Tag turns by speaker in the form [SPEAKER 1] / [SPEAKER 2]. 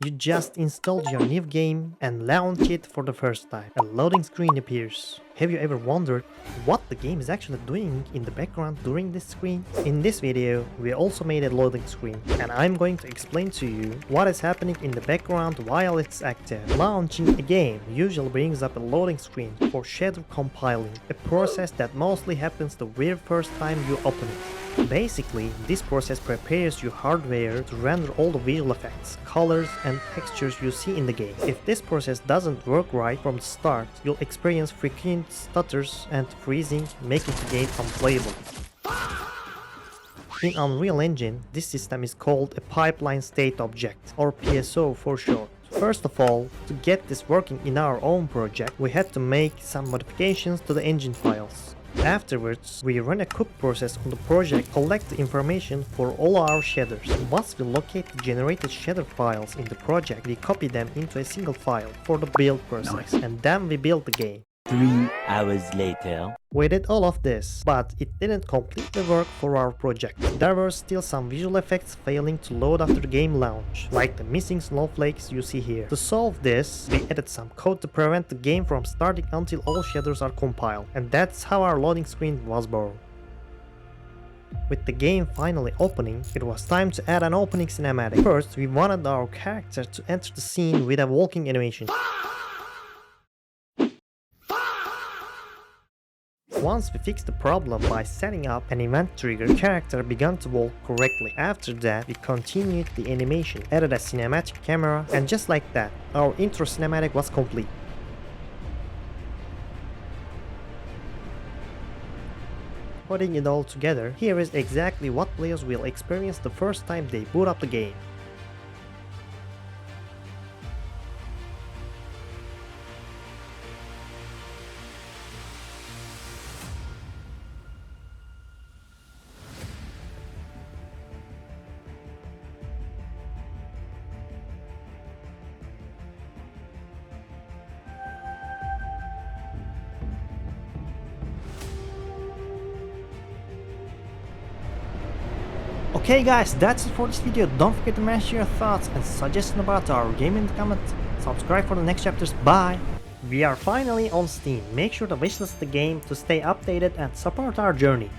[SPEAKER 1] You just installed your new game and launch it for the first time. A loading screen appears. Have you ever wondered what the game is actually doing in the background during this screen? In this video, we also made a loading screen, and I'm going to explain to you what is happening in the background while it's active. Launching a game usually brings up a loading screen for shader compiling, a process that mostly happens the very first time you open it. Basically, this process prepares your hardware to render all the visual effects, colors, and textures you see in the game. If this process doesn't work right from the start, you'll experience frequent stutters and freezing, making the game unplayable. In Unreal Engine, this system is called a pipeline state object, or PSO for short. First of all, to get this working in our own project, we had to make some modifications to the engine files. Afterwards, we run a cook process on the project, collect the information for all our shaders. Once we locate the generated shader files in the project, we copy them into a single file for the build process, and then we build the game.
[SPEAKER 2] 3 hours later.
[SPEAKER 1] We did all of this, but it didn't completely work for our project. There were still some visual effects failing to load after the game launch, like the missing snowflakes you see here. To solve this, we added some code to prevent the game from starting until all shaders are compiled, and that's how our loading screen was born. With the game finally opening, it was time to add an opening cinematic. First, we wanted our character to enter the scene with a walking animation. Once we fixed the problem by setting up an event trigger, the character began to walk correctly. After that, we continued the animation, added a cinematic camera, and just like that, our intro cinematic was complete. Putting it all together, here is exactly what players will experience the first time they boot up the game. Okay guys, that's it for this video. Don't forget to mention your thoughts and suggestions about our game in the comments. Subscribe for the next chapters. Bye! We are finally on Steam. Make sure to wishlist the game to stay updated and support our journey.